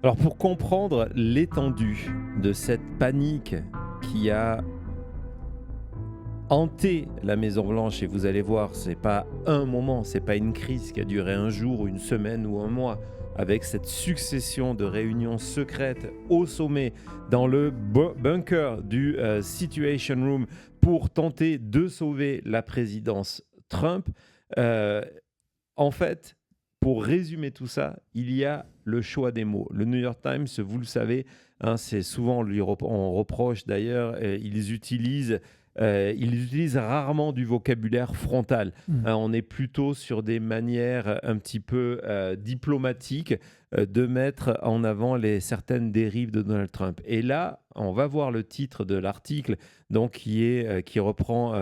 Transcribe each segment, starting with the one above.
Alors pour comprendre l'étendue de cette panique qui a hanté la Maison Blanche, et vous allez voir, c'est pas un moment, c'est pas une crise qui a duré un jour, une semaine ou un mois, avec cette succession de réunions secrètes au sommet dans le bunker du Situation Room pour tenter de sauver la présidence Trump. Euh, En fait, pour résumer tout ça, il y a le choix des mots. Le New York Times, vous le savez, hein, c'est souvent, on reproche d'ailleurs, ils utilisent rarement du vocabulaire frontal. Mmh. Hein, on est plutôt sur des manières un petit peu diplomatiques de mettre en avant certaines dérives de Donald Trump. Et là, on va voir le titre de l'article, donc qui reprend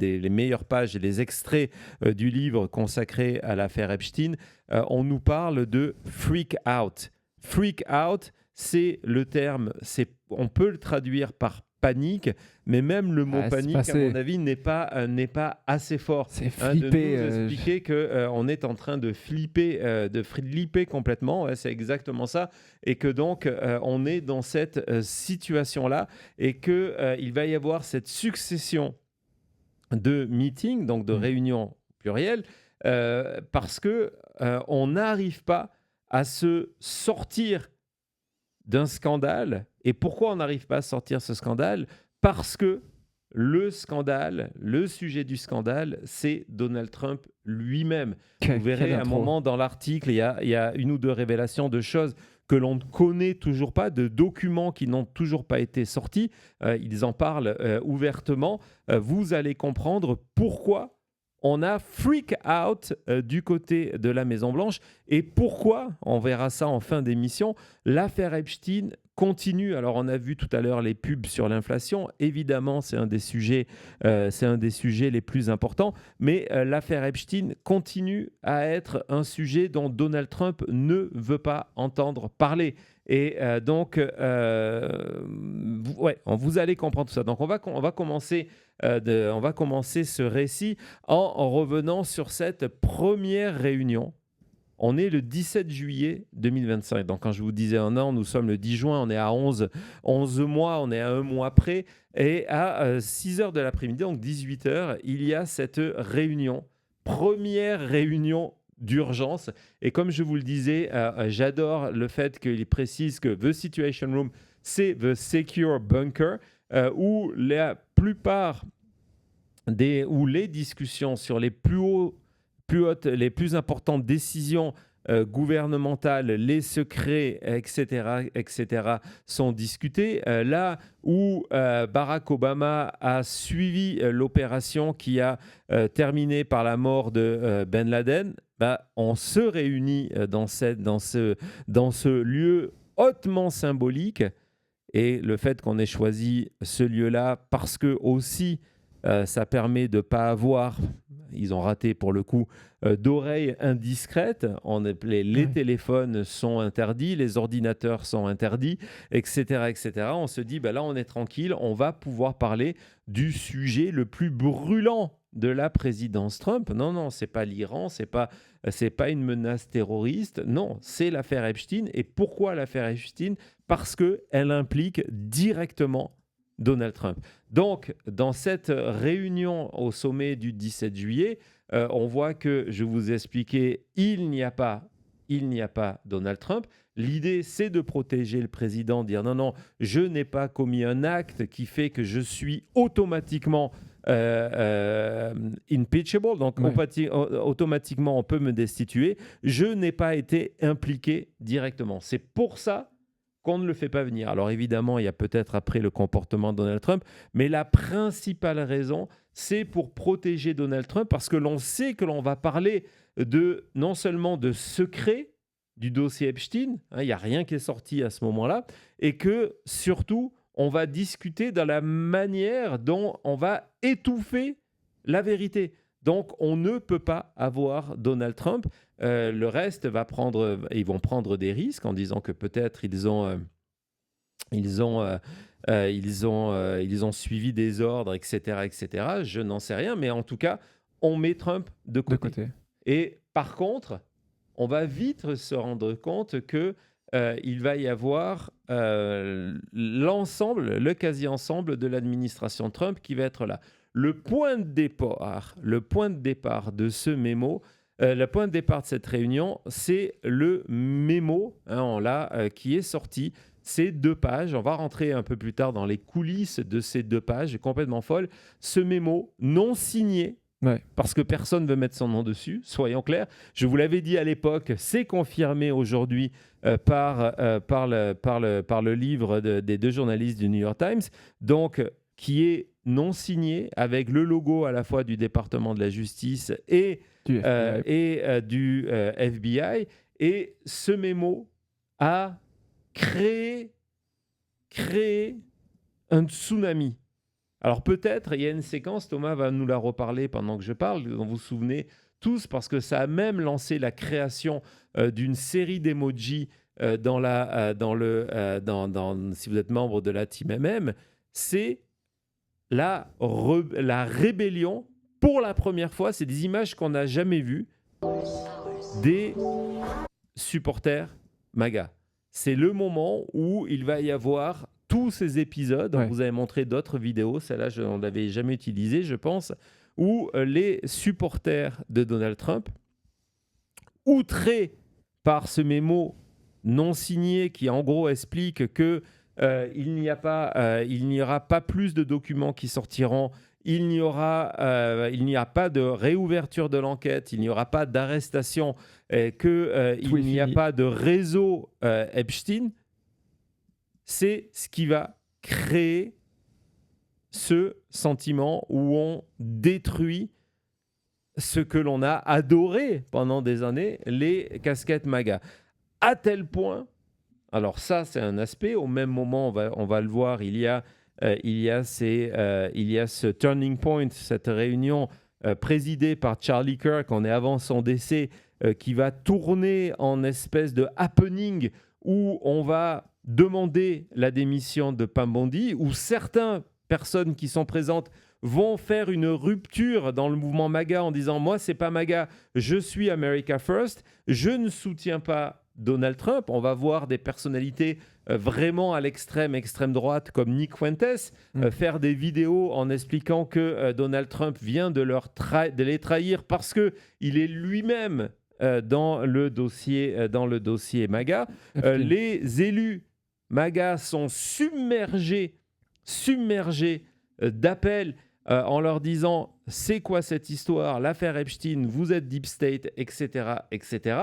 les meilleures pages et les extraits du livre consacré à l'affaire Epstein. On nous parle de freak out. Freak out, c'est le terme, on peut le traduire par panique, mais même le mot Ah, c'est panique, à mon passé. avis, n'est pas assez fort, C'est hein, de flippé. nous expliquer qu'on est en train de flipper complètement. Ouais, c'est exactement ça. Et que donc, on est dans cette situation-là et qu'il va y avoir cette succession de meetings, donc de Mmh. réunions plurielles, parce que on n'arrive pas à se sortir d'un scandale. Et pourquoi on n'arrive pas à sortir ce scandale? Parce que le scandale, le sujet du scandale, c'est Donald Trump lui-même. Vous Quelle verrez à un intro. moment dans l'article, il y a une ou deux révélations de choses que l'on ne connaît toujours pas, de documents qui n'ont toujours pas été sortis. Ils en parlent ouvertement. Vous allez comprendre pourquoi on a freak out du côté de la Maison-Blanche et pourquoi, on verra ça en fin d'émission, l'affaire Epstein continue. Alors, on a vu tout à l'heure les pubs sur l'inflation. Évidemment, c'est un des sujets les plus importants. Mais l'affaire Epstein continue à être un sujet dont Donald Trump ne veut pas entendre parler. Et donc, vous allez comprendre tout ça. Donc, on va commencer ce récit en revenant sur cette première réunion. On est le 17 juillet 2025. Donc, quand je vous disais un an, nous sommes le 10 juin, on est à 11 mois, on est à un mois près. Et à 6 heures de l'après-midi, donc 18 heures, il y a cette réunion, première réunion d'urgence. Et comme je vous le disais, j'adore le fait qu'il précise que The Situation Room, c'est The Secure Bunker, où la plupart où les discussions sur les les plus importantes décisions gouvernementales, les secrets, etc., sont discutés. Là où Barack Obama a suivi l'opération qui a terminé par la mort de Ben Laden, bah, on se réunit dans ce lieu hautement symbolique. Et le fait qu'on ait choisi ce lieu-là parce que aussi ça permet de ne pas avoir, ils ont raté pour le coup, d'oreilles indiscrètes. Les Ouais. téléphones sont interdits, les ordinateurs sont interdits, etc. etc. On se dit, bah là on est tranquille, on va pouvoir parler du sujet le plus brûlant de la présidence Trump. Non, non, c'est pas l'Iran, c'est pas une menace terroriste. Non, c'est l'affaire Epstein. Et pourquoi l'affaire Epstein? Parce qu'elle implique directement Donald Trump. Donc, dans cette réunion au sommet du 17 juillet, on voit que, je vous ai expliqué, il n'y a pas Donald Trump. L'idée, c'est de protéger le président, dire non, non, je n'ai pas commis un acte qui fait que je suis automatiquement impeachable, donc Ouais. automatiquement on peut me destituer. Je n'ai pas été impliqué directement. C'est pour ça qu'on ne le fait pas venir. Alors évidemment, il y a peut-être après le comportement de Donald Trump, mais la principale raison, c'est pour protéger Donald Trump parce que l'on sait que l'on va parler non seulement de secrets du dossier Epstein, hein, il n'y a rien qui est sorti à ce moment-là, et que surtout, on va discuter dans la manière dont on va étouffer la vérité. Donc, on ne peut pas avoir Donald Trump. Le reste ils vont prendre des risques en disant que peut-être ils ont suivi des ordres, etc., etc. Je n'en sais rien, mais en tout cas, on met Trump de De côté. côté. Et par contre, on va vite se rendre compte que il va y avoir le quasi-ensemble de l'administration Trump qui va être là. Le point de départ de ce mémo, le point de départ de cette réunion, c'est le mémo qui est sorti. Ces 2 pages, on va rentrer un peu plus tard dans les coulisses de ces 2 pages complètement folles. Ce mémo non signé, parce que personne ne veut mettre son nom dessus, soyons clairs. Je vous l'avais dit à l'époque, c'est confirmé aujourd'hui par le livre des 2 journalistes du New York Times, donc qui est non signé avec le logo à la fois du département de la justice et du FBI. Et ce mémo a créé un tsunami. Alors peut-être, il y a une séquence, Thomas va nous la reparler pendant que je parle, dont vous vous souvenez tous, parce que ça a même lancé la création d'une série d'emojis si vous êtes membre de la team MM. C'est la rébellion, pour la première fois, c'est des images qu'on n'a jamais vues, des supporters MAGA. C'est le moment où il va y avoir tous ces épisodes. On vous avait montré d'autres vidéos, celle-là, on ne l'avait jamais utilisée, je pense, où les supporters de Donald Trump, outrés par ce mémo non signé qui, en gros, explique que il n'y aura pas plus de documents qui sortiront, il n'y a pas de réouverture de l'enquête, il n'y aura pas d'arrestation, qu'il n'y a pas de réseau Epstein. C'est ce qui va créer ce sentiment où on détruit ce que l'on a adoré pendant des années, les casquettes MAGA. À tel point, alors ça c'est un aspect, au même moment on va le voir, il y a ce turning point, cette réunion présidée par Charlie Kirk, on est avant son décès, qui va tourner en espèce de happening où on va demander la démission de Pam Bondi, où certaines personnes qui sont présentes vont faire une rupture dans le mouvement MAGA en disant « Moi, c'est pas MAGA, je suis America First, je ne soutiens pas Donald Trump ». On va voir des personnalités vraiment à extrême droite comme Nick Fuentes faire des vidéos en expliquant que Donald Trump vient de les trahir parce qu'il est lui-même dans le dossier MAGA. Les élus MAGA sont submergés d'appels en leur disant « C'est quoi cette histoire ? L'affaire Epstein, vous êtes Deep State, etc. etc. »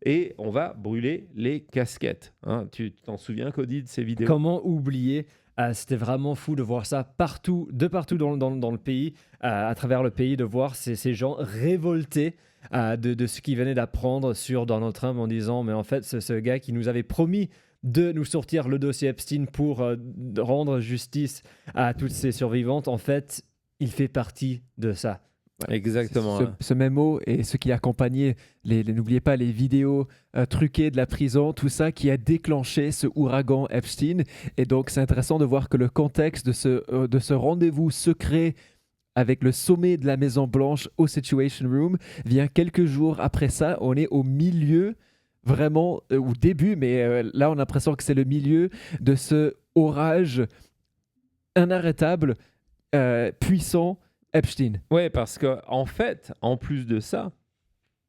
Et on va brûler les casquettes. Hein, tu t'en souviens, Cody, de ces vidéos ? Comment oublier c'était vraiment fou de voir ça partout dans le pays, à travers le pays, de voir ces gens révoltés de ce qu'ils venaient d'apprendre sur Donald Trump en disant « Mais en fait, ce gars qui nous avait promis de nous sortir le dossier Epstein pour rendre justice à toutes ces survivantes, en fait, il fait partie de ça. » Exactement. Ce mémo et ce qui accompagnait, n'oubliez pas les vidéos truquées de la prison, tout ça qui a déclenché ce ouragan Epstein. Et donc, c'est intéressant de voir que le contexte de ce rendez-vous secret avec le sommet de la Maison-Blanche au Situation Room vient quelques jours après ça. On est au milieu, vraiment, au début, mais là, on a l'impression que c'est le milieu de ce orage inarrêtable, puissant, Epstein. Oui, parce qu'en fait, en plus de ça,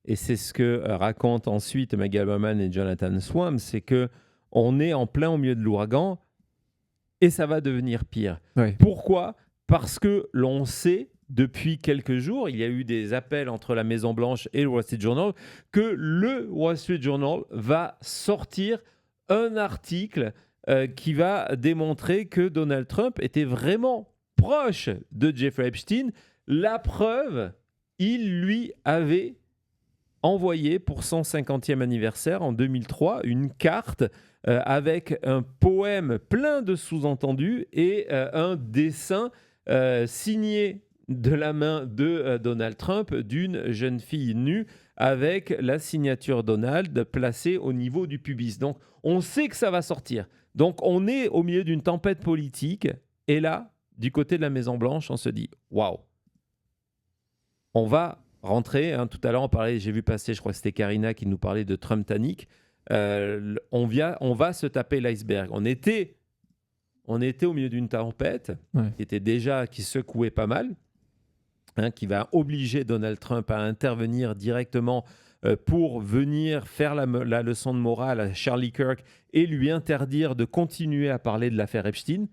et c'est ce que racontent ensuite Maggie Haberman et Jonathan Swam, c'est qu'on est en plein au milieu de l'ouragan et ça va devenir pire. Oui. Pourquoi ? Parce que l'on sait, depuis quelques jours, il y a eu des appels entre la Maison-Blanche et le Wall Street Journal, que le Wall Street Journal va sortir un article qui va démontrer que Donald Trump était vraiment proche de Jeffrey Epstein. La preuve, il lui avait envoyé pour son 50e anniversaire en 2003 une carte avec un poème plein de sous-entendus et un dessin signé de la main de Donald Trump d'une jeune fille nue avec la signature Donald placée au niveau du pubis. Donc, on sait que ça va sortir. Donc, on est au milieu d'une tempête politique et là, du côté de la Maison-Blanche, on se dit « Waouh !» On va rentrer. Tout à l'heure, on parlait, j'ai vu passer, je crois que c'était Karina qui nous parlait de Trump-tanique. on va se taper l'iceberg. On était au milieu d'une tempête qui secouait pas mal, qui va obliger Donald Trump à intervenir directement pour venir faire la leçon de morale à Charlie Kirk et lui interdire de continuer à parler de l'affaire Epstein.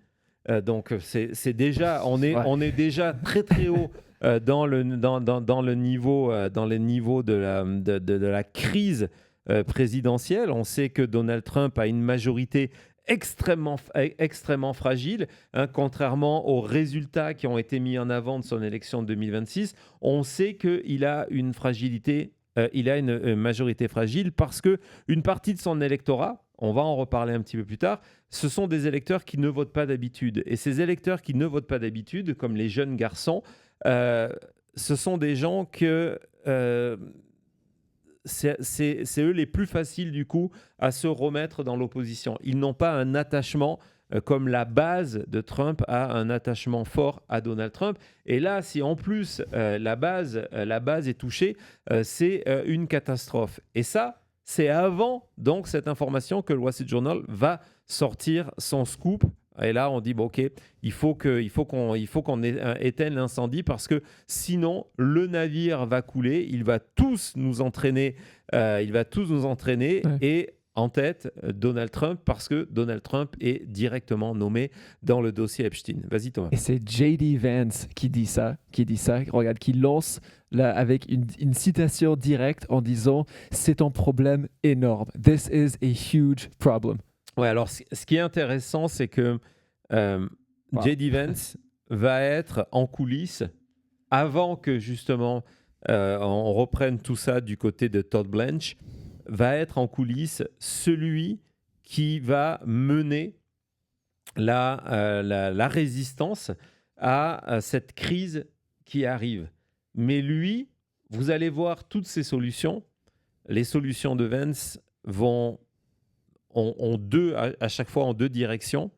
Donc c'est déjà, on est déjà très très haut dans le niveau de la crise présidentielle. On sait que Donald Trump a une majorité extrêmement fragile, contrairement aux résultats qui ont été mis en avant de son élection de 2026. On sait qu'il a une fragilité, il a une majorité fragile parce que une partie de son électorat, on va en reparler un petit peu plus tard, ce sont des électeurs qui ne votent pas d'habitude. Et ces électeurs qui ne votent pas d'habitude, comme les jeunes garçons, ce sont des gens que c'est eux les plus faciles du coup à se remettre dans l'opposition. Ils n'ont pas un attachement comme la base de Trump a un attachement fort à Donald Trump. Et là, si en plus la base est touchée, c'est une catastrophe. Et ça, c'est avant donc cette information que le Wall Street Journal va sortir son scoop. Et là, on dit, bon, OK, il faut qu'on éteigne l'incendie parce que sinon, le navire va couler, il va tous nous entraîner, et en tête, Donald Trump, parce que Donald Trump est directement nommé dans le dossier Epstein. Vas-y, Thomas. Et c'est J.D. Vance qui dit ça. Regarde, qui lance là, avec une citation directe en disant « C'est un problème énorme. This is a huge problem. » Ouais, alors ce qui est intéressant, c'est que J.D. Vance va être en coulisses avant que justement on reprenne tout ça du côté de Todd Blanche, va être en coulisses celui qui va mener la résistance à cette crise qui arrive. Mais lui, vous allez voir toutes ces solutions. Les solutions de Vance ont deux, à chaque fois en deux directions.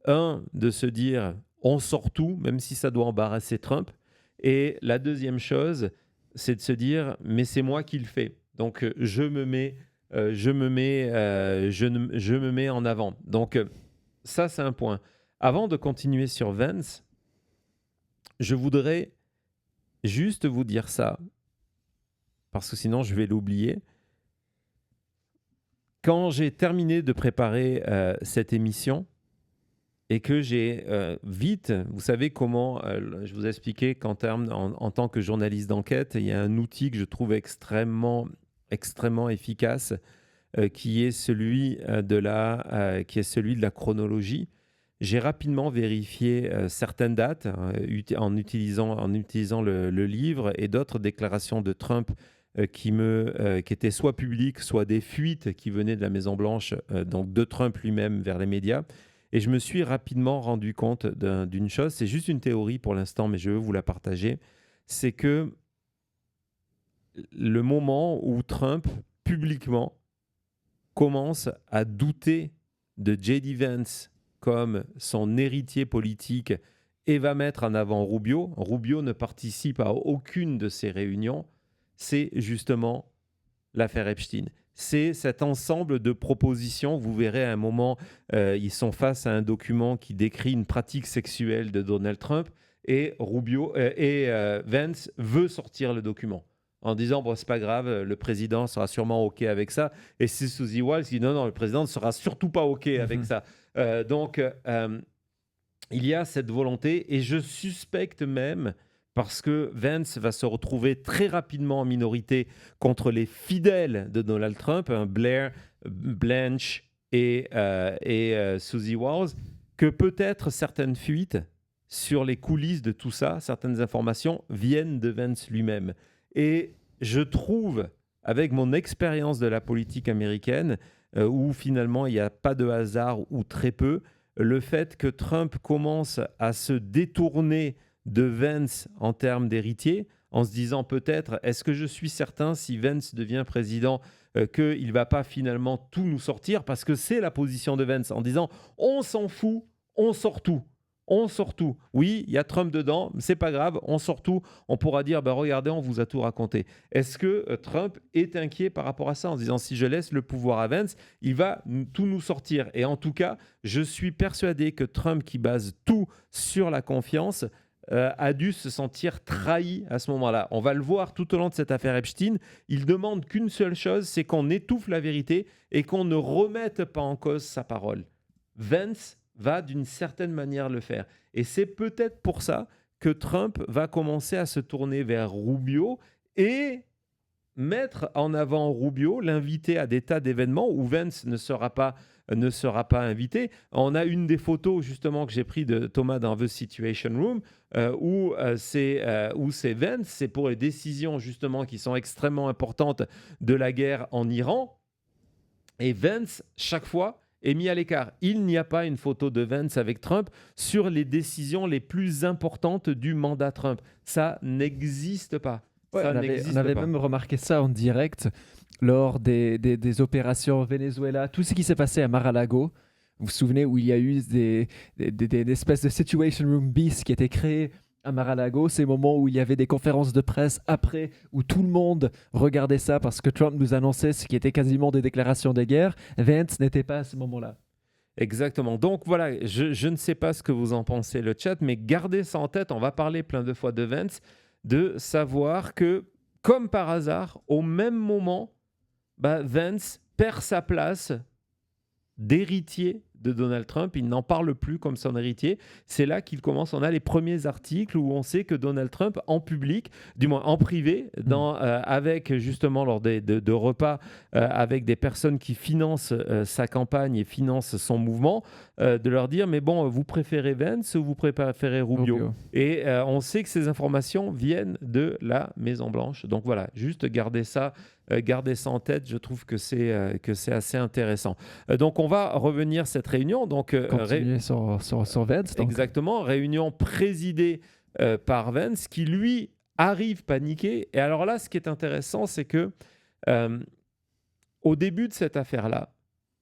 Un, de se dire on sort tout, même si ça doit embarrasser Trump. Et la deuxième chose, c'est de se dire mais c'est moi qui le fais. Donc je me mets en avant. Donc ça, c'est un point. Avant de continuer sur Vance, je voudrais juste vous dire ça, parce que sinon je vais l'oublier. Quand j'ai terminé de préparer cette émission et que j'ai vite, vous savez comment, je vous ai expliqué qu'en tant que journaliste d'enquête, il y a un outil que je trouve extrêmement efficace qui est celui de la chronologie. J'ai rapidement vérifié certaines dates en utilisant le livre et d'autres déclarations de Trump qui étaient soit publiques, soit des fuites qui venaient de la Maison-Blanche, donc de Trump lui-même vers les médias. Et je me suis rapidement rendu compte d'une chose, c'est juste une théorie pour l'instant, mais je veux vous la partager, c'est que le moment où Trump, publiquement, commence à douter de J.D. Vance comme son héritier politique et va mettre en avant Rubio. Rubio ne participe à aucune de ces réunions. C'est justement l'affaire Epstein. C'est cet ensemble de propositions. Vous verrez à un moment, ils sont face à un document qui décrit une pratique sexuelle de Donald Trump et Vance veut sortir le document en disant bon, c'est pas grave, le président sera sûrement OK avec ça. Et c'est Suzy Wiles qui dit non, le président ne sera surtout pas OK avec ça. Donc, il y a cette volonté et je suspecte même, parce que Vance va se retrouver très rapidement en minorité contre les fidèles de Donald Trump, Blair, Blanche et Suzy Wiles, que peut-être certaines fuites sur les coulisses de tout ça, certaines informations viennent de Vance lui-même. Et je trouve, avec mon expérience de la politique américaine, où finalement il n'y a pas de hasard ou très peu, le fait que Trump commence à se détourner de Vance en termes d'héritier, en se disant peut-être, est-ce que je suis certain si Vance devient président qu'il ne va pas finalement tout nous sortir, parce que c'est la position de Vance, en disant on s'en fout, on sort tout. On sort tout. Oui, il y a Trump dedans, mais c'est pas grave, on sort tout. On pourra dire, regardez, on vous a tout raconté. Est-ce que Trump est inquiet par rapport à ça en se disant, si je laisse le pouvoir à Vance, il va tout nous sortir. Et en tout cas, je suis persuadé que Trump, qui base tout sur la confiance, a dû se sentir trahi à ce moment-là. On va le voir tout au long de cette affaire Epstein. Il demande qu'une seule chose, c'est qu'on étouffe la vérité et qu'on ne remette pas en cause sa parole. Vance va d'une certaine manière le faire. Et c'est peut-être pour ça que Trump va commencer à se tourner vers Rubio et mettre en avant Rubio, l'inviter à des tas d'événements où Vance ne sera pas invité. On a une des photos justement que j'ai pris de Thomas dans The Situation Room où c'est Vance, c'est pour les décisions justement qui sont extrêmement importantes de la guerre en Iran. Et Vance, chaque fois, est mis à l'écart. Il n'y a pas une photo de Vance avec Trump sur les décisions les plus importantes du mandat Trump. Ça n'existe pas. Ouais, Ça on n'existe avait pas. même remarqué ça en direct lors des opérations au Venezuela, tout ce qui s'est passé à Mar-a-Lago. Vous vous souvenez où il y a eu des espèces de situation room bis qui étaient créées à Mar-a-Lago, ces moments où il y avait des conférences de presse après, où tout le monde regardait ça parce que Trump nous annonçait ce qui était quasiment des déclarations de guerre. Vance n'était pas à ce moment-là. Exactement. Donc voilà, je ne sais pas ce que vous en pensez, le chat, mais gardez ça en tête. On va parler plein de fois de Vance, de savoir que, comme par hasard, au même moment, Vance perd sa place d'héritier de Donald Trump. Il n'en parle plus comme son héritier. C'est là qu'il commence. On a les premiers articles où on sait que Donald Trump, en public, du moins en privé, avec justement lors de repas avec des personnes qui financent sa campagne et financent son mouvement, de leur dire, mais bon, vous préférez Vance ou vous préférez Rubio? Et on sait que ces informations viennent de la Maison-Blanche. Donc voilà, juste gardez ça en tête. Je trouve que c'est assez intéressant. Donc on va revenir à cette réunion. Donc, Continuer sur Vance. Donc. Exactement, réunion présidée par Vance qui, lui, arrive paniqué. Et alors là, ce qui est intéressant, c'est que au début de cette affaire-là,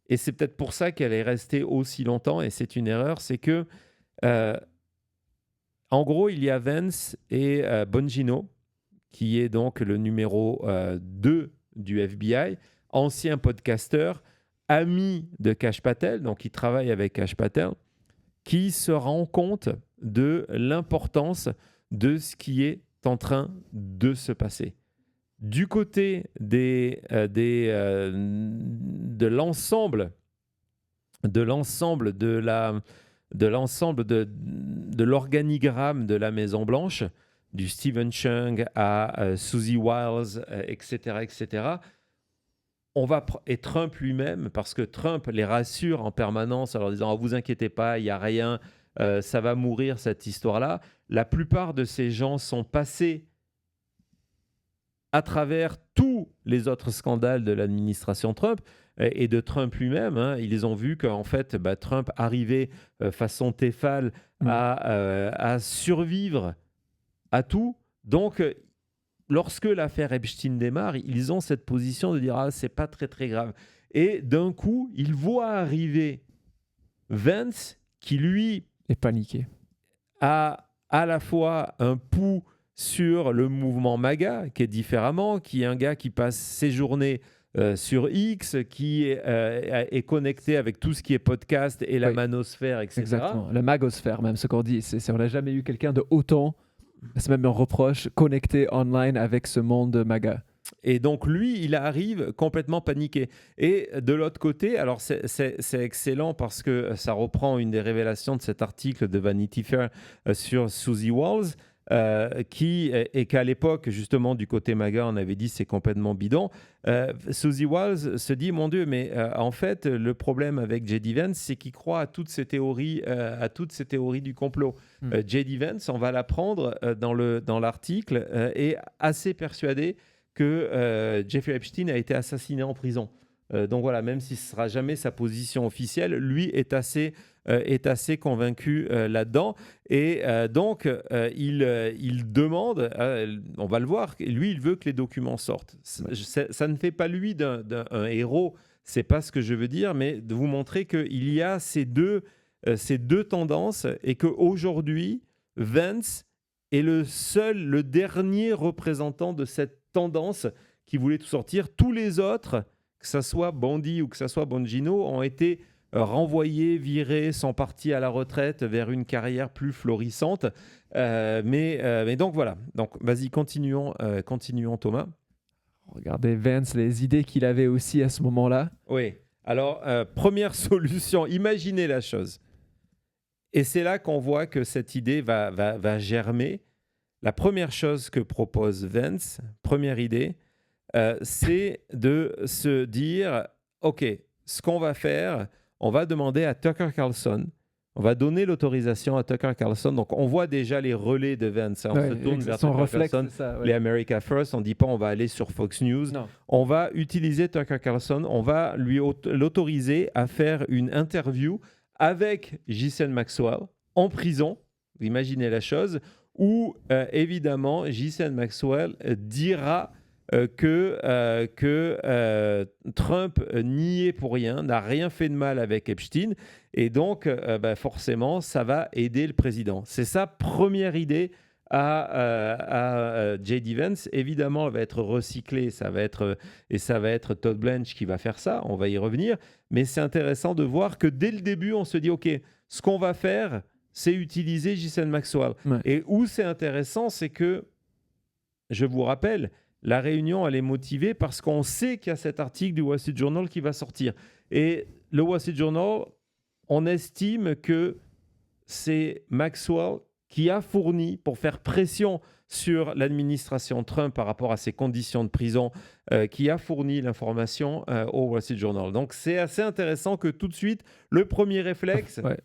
et c'est peut-être pour ça qu'elle est restée aussi longtemps, et c'est une erreur, c'est que, en gros, il y a Vance et Bongino, qui est donc le numéro 2 du FBI, ancien podcasteur, ami de Kash Patel, donc il travaille avec Kash Patel, qui se rend compte de l'importance de ce qui est en train de se passer. Du côté de l'ensemble de l'organigramme de la Maison-Blanche, du Stephen Chung à Susie Wiles, etc., et Trump lui-même, parce que Trump les rassure en permanence en leur disant « vous inquiétez pas, il n'y a rien, ça va mourir cette histoire-là ». La plupart de ces gens sont passés à travers tous les autres scandales de l'administration Trump et de Trump lui-même. Ils ont vu qu'en fait, Trump arrivait façon Tefal à survivre à tout. Donc, lorsque l'affaire Epstein démarre, ils ont cette position de dire « ah, c'est pas très très grave ». Et d'un coup, ils voient arriver Vance qui, lui, est paniqué. A à la fois un pouls sur le mouvement MAGA, qui est différemment, qui est un gars qui passe ses journées sur X, qui est connecté avec tout ce qui est podcast et la manosphère, etc. Exactement, la magosphère même, ce qu'on dit. On n'a jamais eu quelqu'un de autant, c'est même un reproche, connecté online avec ce monde MAGA. Et donc, lui, il arrive complètement paniqué. Et de l'autre côté, alors c'est excellent parce que ça reprend une des révélations de cet article de Vanity Fair sur Susie Wiles, qu'à l'époque, justement, du côté MAGA, on avait dit c'est complètement bidon. Susie Wiles se dit, mon Dieu, mais en fait, le problème avec J.D. Vance, c'est qu'il croit à toutes ces théories du complot. J.D. Vance, on va l'apprendre dans l'article, est assez persuadé que Jeffrey Epstein a été assassiné en prison. Donc voilà, même si ce ne sera jamais sa position officielle, lui est assez convaincu là-dedans. Et donc, il demande, on va le voir, lui, il veut que les documents sortent. Ça ne fait pas lui d'un héros, c'est pas ce que je veux dire, mais de vous montrer qu'il y a ces deux ces deux tendances et qu'aujourd'hui, Vance est le dernier représentant de cette tendance qui voulait tout sortir. Tous les autres, que ce soit Bondi ou que ce soit Bongino, ont été renvoyés, virés, sont partis à la retraite vers une carrière plus florissante. Mais donc voilà. Donc vas-y, continuons Thomas. Regardez Vance, les idées qu'il avait aussi à ce moment-là. Oui. Alors, première solution, imaginez la chose. Et c'est là qu'on voit que cette idée va germer. La première chose que propose Vance, première idée, c'est de se dire, OK, ce qu'on va faire, on va demander à Tucker Carlson, on va donner l'autorisation à Tucker Carlson. Donc, on voit déjà les relais de Vance. On se tourne vers son Tucker réflexe, Carlson, c'est ça, ouais. les America First. On ne dit pas on va aller sur Fox News. Non. On va utiliser Tucker Carlson. On va lui l'autoriser à faire une interview avec Ghislaine Maxwell en prison. Vous imaginez la chose. Où, évidemment, Ghislaine Maxwell dira que Trump n'y est pour rien, n'a rien fait de mal avec Epstein, et donc forcément, ça va aider le président. C'est sa première idée à J.D. Vance. Évidemment, elle va être recyclée, ça va être Todd Blanche qui va faire ça, on va y revenir, mais c'est intéressant de voir que dès le début, on se dit, OK, ce qu'on va faire, c'est utiliser Ghislaine Maxwell. Ouais. Et où c'est intéressant, c'est que, je vous rappelle, la réunion, elle est motivée parce qu'on sait qu'il y a cet article du Wall Street Journal qui va sortir. Et le Wall Street Journal, on estime que c'est Maxwell qui a fourni, pour faire pression sur l'administration Trump par rapport à ses conditions de prison, qui a fourni l'information au Wall Street Journal. Donc, c'est assez intéressant que tout de suite, le premier réflexe... Ouais.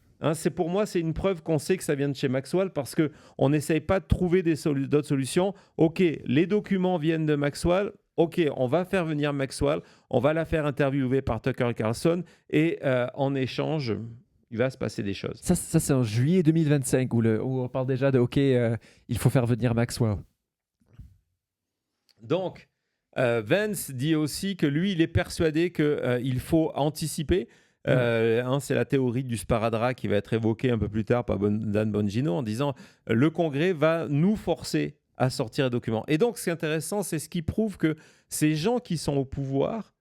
Pour moi, c'est une preuve qu'on sait que ça vient de chez Maxwell parce qu'on n'essaye pas de trouver d'autres solutions. OK, les documents viennent de Maxwell. OK, on va faire venir Maxwell. On va la faire interviewer par Tucker Carlson. Et en échange, il va se passer des choses. Ça c'est en juillet 2025 où on parle déjà de OK, il faut faire venir Maxwell. Donc, Vance dit aussi que lui, il est persuadé qu'il faut anticiper. C'est la théorie du sparadrap qui va être évoquée un peu plus tard par Dan Bongino en disant le Congrès va nous forcer à sortir les documents. Et donc, ce qui est intéressant, c'est ce qui prouve que ces gens qui sont au pouvoir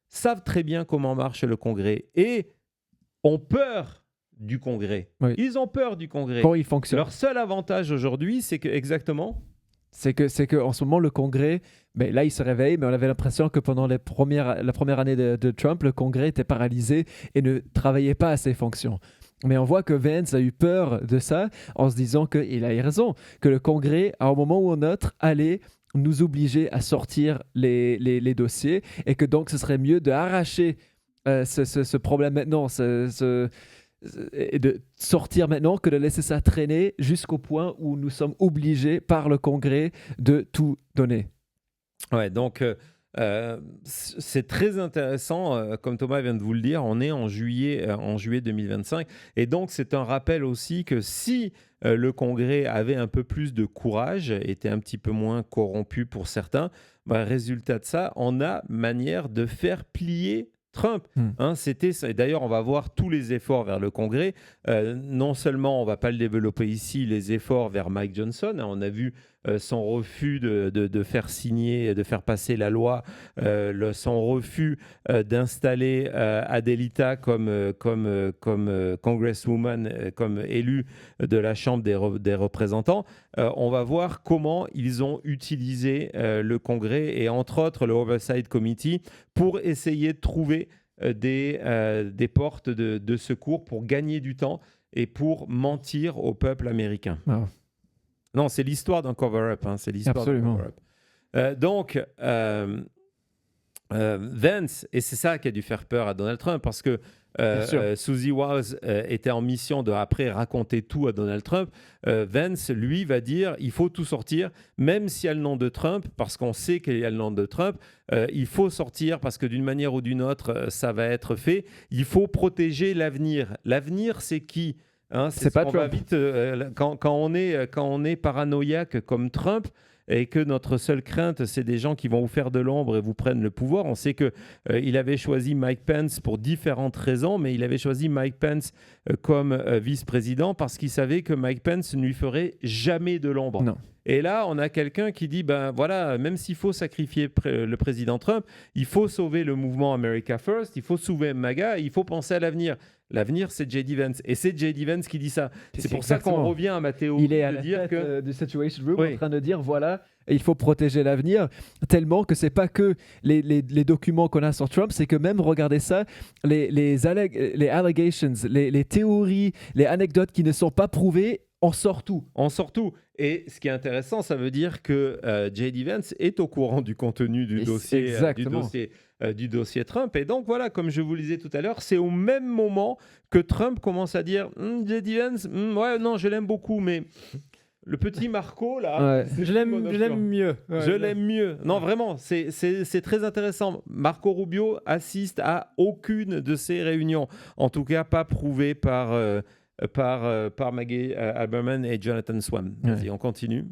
savent très bien comment marche le Congrès et ont peur du Congrès. Oui. Ils ont peur du Congrès. Comment il fonctionne. Leur seul avantage aujourd'hui, c'est que exactement... C'est que en ce moment, le Congrès, là, il se réveille, mais on avait l'impression que pendant la première année de Trump, le Congrès était paralysé et ne travaillait pas à ses fonctions. Mais on voit que Vance a eu peur de ça en se disant qu'il a raison, que le Congrès, à un moment ou un autre, allait nous obliger à sortir les dossiers et que donc ce serait mieux d'arracher ce problème maintenant, et de sortir maintenant que de laisser ça traîner jusqu'au point où nous sommes obligés par le Congrès de tout donner. Ouais, donc c'est très intéressant, comme Thomas vient de vous le dire, on est en juillet 2025, et donc c'est un rappel aussi que si le Congrès avait un peu plus de courage, était un petit peu moins corrompu pour certains, résultat de ça, on a manière de faire plier Trump. C'était ça. Et d'ailleurs, on va voir tous les efforts vers le Congrès. Non seulement, on ne va pas le développer ici, les efforts vers Mike Johnson. On a vu son refus de faire signer, de faire passer la loi, son refus d'installer Adelita comme congresswoman, comme élue de la Chambre des représentants. On va voir comment ils ont utilisé le Congrès et entre autres le Oversight Committee pour essayer de trouver des portes de secours pour gagner du temps et pour mentir au peuple américain. Wow. Non, c'est l'histoire d'un cover-up. C'est l'histoire Absolument. d'un cover-up. Vance, et c'est ça qui a dû faire peur à Donald Trump, parce que Suzy Wiles était en mission de après raconter tout à Donald Trump. Vance, lui, va dire il faut tout sortir, même s'il y a le nom de Trump, parce qu'on sait qu'il y a le nom de Trump. Il faut sortir parce que d'une manière ou d'une autre, ça va être fait. Il faut protéger l'avenir. L'avenir, c'est qui ? C'est pas Trump. Vite, quand on est paranoïaque comme Trump, et que notre seule crainte, c'est des gens qui vont vous faire de l'ombre et vous prennent le pouvoir. On sait qu'il avait choisi Mike Pence pour différentes raisons, mais il avait choisi Mike Pence comme vice-président parce qu'il savait que Mike Pence ne lui ferait jamais de l'ombre. Non. Et là, on a quelqu'un qui dit, ben voilà, même s'il faut sacrifier le président Trump, il faut sauver le mouvement America First, il faut sauver MAGA, il faut penser à l'avenir. L'avenir, c'est J.D. Vance. Et c'est J.D. Vance qui dit ça. C'est pour ça qu'on revient à ma théorie Il est à de la dire tête que... du Situation Room Oui. en train de dire voilà, il faut protéger l'avenir, tellement que c'est pas que les documents qu'on a sur Trump, c'est que même, regardez ça, les allegations, les théories, les anecdotes qui ne sont pas prouvées, on sort tout. On sort tout. Et ce qui est intéressant, ça veut dire que J.D. Vance est au courant du contenu du dossier, du dossier Trump. Et donc, voilà, comme je vous le disais tout à l'heure, c'est au même moment que Trump commence à dire J.D. Vance, ouais, non, je l'aime beaucoup, mais le petit Marco, là, Ouais. c'est Je l'aime mieux. Ouais, je l'aime mieux. Non, vraiment, c'est très intéressant. Marco Rubio assiste à aucune de ces réunions. En tout cas, pas prouvée par Maggie Haberman et Jonathan Swan. Vas-y, on continue.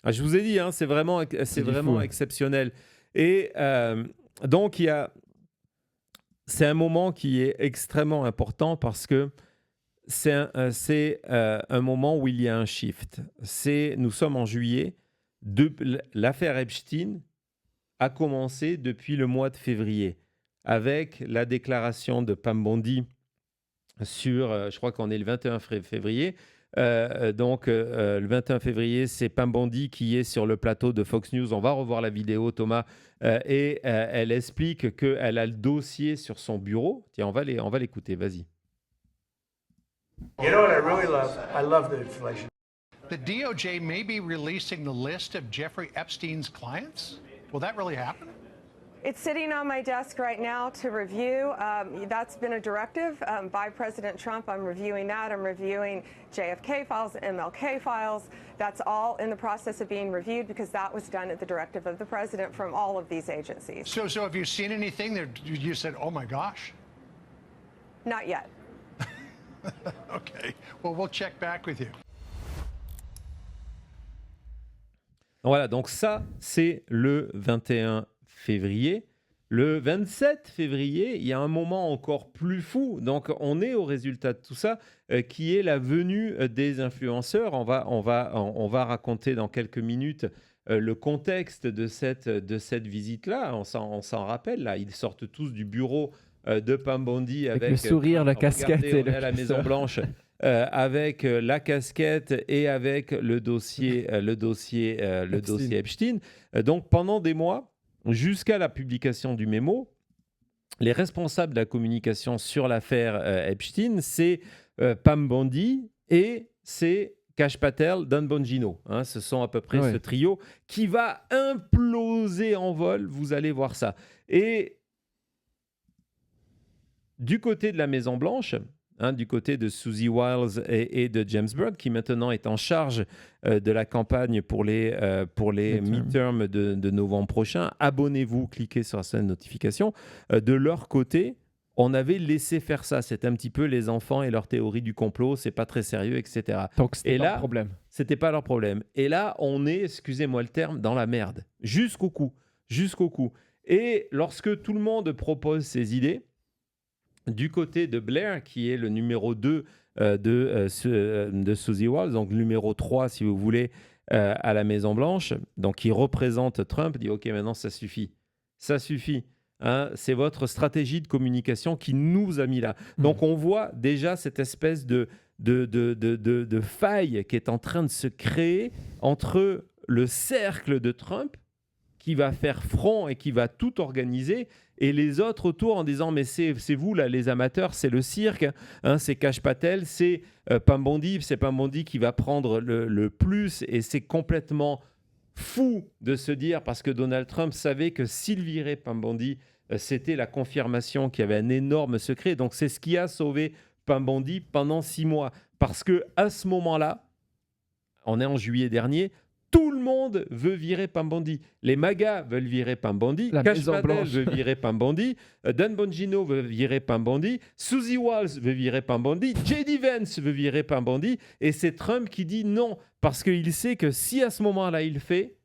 Ah, je vous ai dit, hein, c'est vraiment fou. exceptionnel. Et donc, c'est un moment qui est extrêmement important parce que c'est un moment où il y a un shift. Nous sommes en juillet. L'affaire Epstein a commencé depuis le mois de février avec la déclaration de Pam Bondi je crois qu'on est le 21 février. Le 21 février, c'est Pam Bondi qui est sur le plateau de Fox News. On va revoir la vidéo, Thomas. Elle explique qu'elle a le dossier sur son bureau. Tiens, on va l'écouter. Vas-y. You know what I really love? I love the inflation. The DOJ may be releasing the list of Jeffrey Epstein's clients. Will that really happen? It's sitting on my desk right now to review. That's been a directive by President Trump. I'm reviewing that. I'm reviewing JFK files, MLK files. That's all in the process of being reviewed because that was done at the directive of the president from all of these agencies. So have you seen anything that you said, oh my gosh? Not yet. Okay. Well, we'll check back with you. Voilà, donc ça, c'est le 21 février. Le 27 février, il y a un moment encore plus fou. Donc, on est au résultat de tout ça, qui est la venue des influenceurs. On va raconter dans quelques minutes le contexte de cette visite-là. On s'en rappelle, là. Ils sortent tous du bureau de Pam Bondi avec le sourire, la casquette regardez, et on est à la Maison Blanche. Avec la casquette et avec le dossier Epstein. Donc, pendant des mois, jusqu'à la publication du mémo, les responsables de la communication sur l'affaire Epstein, c'est Pam Bondi et c'est Kash Patel, Don Bongino. Hein, ce sont à peu près ce trio qui va imploser en vol. Vous allez voir ça. Et du côté de la Maison-Blanche, du côté de Susie Wiles et de James Byrd, qui maintenant est en charge de la campagne pour les midterms de novembre prochain. Abonnez-vous, cliquez sur la sonnerie de notification. De leur côté, on avait laissé faire ça. C'était un petit peu les enfants et leur théorie du complot, c'est pas très sérieux, etc. Donc, c'était pas là, un problème. C'était pas leur problème. Et là, on est, excusez-moi le terme, dans la merde. Jusqu'au cou. Et lorsque tout le monde propose ses idées, du côté de Blair, qui est le numéro 2 de Susie Wiles, donc numéro 3, si vous voulez, à la Maison-Blanche, donc qui représente Trump, dit « Ok, maintenant, ça suffit. Ça suffit. Hein, c'est votre stratégie de communication qui nous a mis là. » Donc, on voit déjà cette espèce de faille qui est en train de se créer entre le cercle de Trump, qui va faire front et qui va tout organiser, et les autres autour en disant mais c'est vous là les amateurs, c'est le cirque, hein, c'est Kash Patel, c'est Pam Bondi qui va prendre le plus, et c'est complètement fou de se dire, parce que Donald Trump savait que s'il virait Pam Bondi, c'était la confirmation qu'il y avait un énorme secret. Donc c'est ce qui a sauvé Pam Bondi pendant 6 mois, parce que à ce moment-là, on est en juillet dernier, tout le le monde veut virer Pam Bondi. Les MAGA veulent virer Pam Bondi. La Cash Maison Patel Blanche. veut virer Pam Bondi. Dan Bongino veut virer Pam Bondi. Susie Walz veut virer Pam Bondi. J.D. Vance veut virer Pam Bondi. Et c'est Trump qui dit non. Parce qu'il sait que si à ce moment-là, il le fait,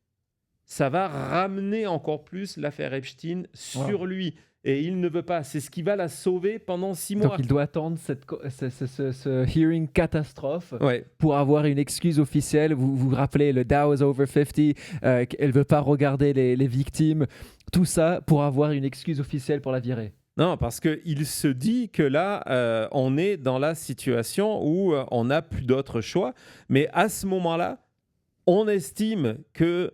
ça va ramener encore plus l'affaire Epstein sur lui. Et il ne veut pas. C'est ce qui va la sauver pendant 6 mois. Donc il doit attendre ce hearing catastrophe Ouais. pour avoir une excuse officielle. Vous vous rappelez, le Dow is over 50, elle ne veut pas regarder les victimes. Tout ça pour avoir une excuse officielle pour la virer. Non, parce qu'il se dit que là, on est dans la situation où on n'a plus d'autre choix. Mais à ce moment-là, on estime que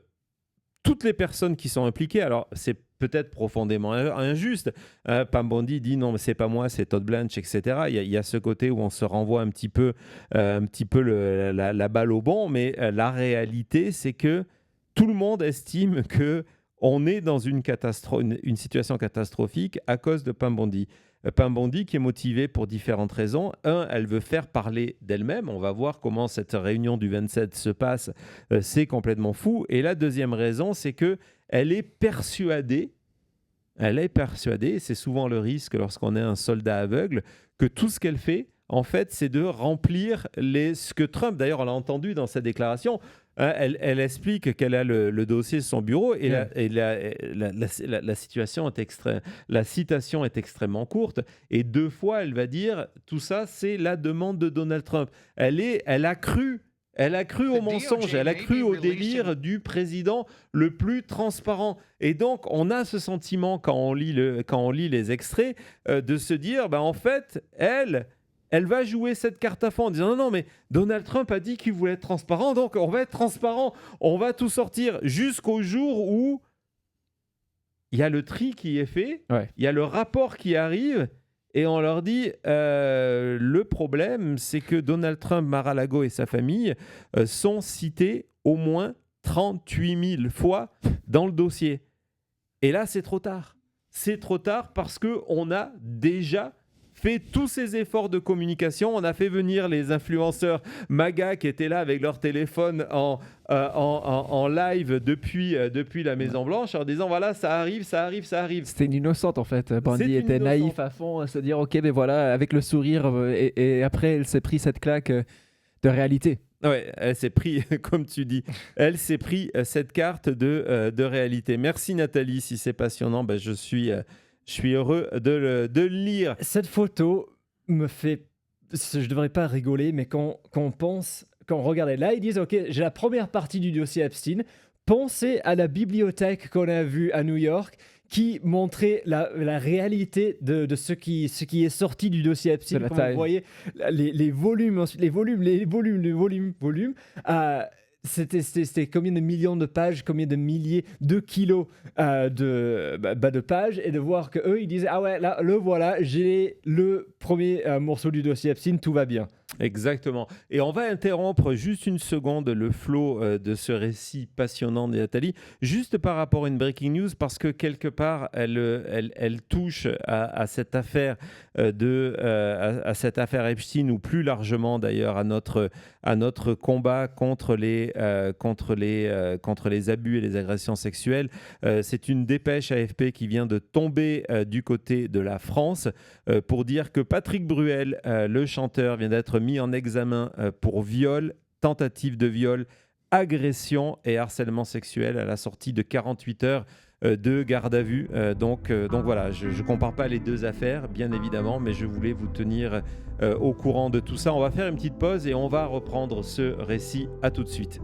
toutes les personnes qui sont impliquées, alors c'est peut-être profondément injuste. Pam Bondi dit non, mais c'est pas moi, c'est Todd Blanche, etc. Il y a ce côté où on se renvoie un petit peu la balle au bon, mais la réalité, c'est que tout le monde estime que on est dans une situation catastrophique à cause de Pam Bondi. Pam Bondi qui est motivée pour différentes raisons. Elle veut faire parler d'elle-même. On va voir comment cette réunion du 27 se passe. C'est complètement fou. Et la deuxième raison, c'est que elle est persuadée, c'est souvent le risque lorsqu'on est un soldat aveugle, que tout ce qu'elle fait, en fait, c'est de remplir ce que Trump, d'ailleurs, on l'a entendu dans sa déclaration, elle explique qu'elle a le dossier sur son bureau et la situation la citation est extrêmement courte et 2 fois elle va dire tout ça c'est la demande de Donald Trump. Elle a cru au mensonge, elle a cru au délire du président le plus transparent. Et donc, on a ce sentiment, quand on lit les extraits, de se dire, en fait, elle va jouer cette carte à fond en disant non, mais Donald Trump a dit qu'il voulait être transparent, donc on va être transparent, on va tout sortir jusqu'au jour où il y a le tri qui est fait, il y a le rapport qui arrive. Et on leur dit, le problème, c'est que Donald Trump, Mar-a-Lago et sa famille sont cités au moins 38 000 fois dans le dossier. Et là, c'est trop tard. C'est trop tard parce qu'on a déjà fait tous ces efforts de communication. On a fait venir les influenceurs MAGA qui étaient là avec leur téléphone en live depuis la Maison-Blanche en disant voilà, ça arrive. C'était une innocente en fait. Bondi était naïf à fond à se dire ok, mais voilà, avec le sourire. Et après, elle s'est pris cette claque de réalité. Ouais, elle s'est pris, comme tu dis, elle s'est pris cette carte de réalité. Merci Nathalie, si c'est passionnant, je suis heureux de le lire. Cette photo me fait... Je ne devrais pas rigoler, mais quand on regardait là, ils disent « Ok, j'ai la première partie du dossier Epstein. Pensez à la bibliothèque qu'on a vue à New York qui montrait la réalité de ce qui est sorti du dossier Epstein. » Comme vous voyez, les volumes, ensuite, les volumes. C'était combien de millions de pages, combien de milliers de kilos de pages, et de voir qu'eux, ils disaient « Ah ouais, là, le voilà, j'ai le premier morceau du dossier Epstein, tout va bien. » Exactement. Et on va interrompre juste une seconde le flot de ce récit passionnant de Nathalie, juste par rapport à une breaking news, parce que quelque part, elle touche à cette affaire à cette affaire Epstein, ou plus largement d'ailleurs à notre combat contre les abus et les agressions sexuelles. C'est une dépêche AFP qui vient de tomber du côté de la France pour dire que Patrick Bruel, le chanteur, vient d'être mis en examen pour viol, tentative de viol, agression et harcèlement sexuel à la sortie de 48 heures de garde à vue. Donc voilà, je ne compare pas les deux affaires, bien évidemment, mais je voulais vous tenir au courant de tout ça. On va faire une petite pause et on va reprendre ce récit. À tout de suite.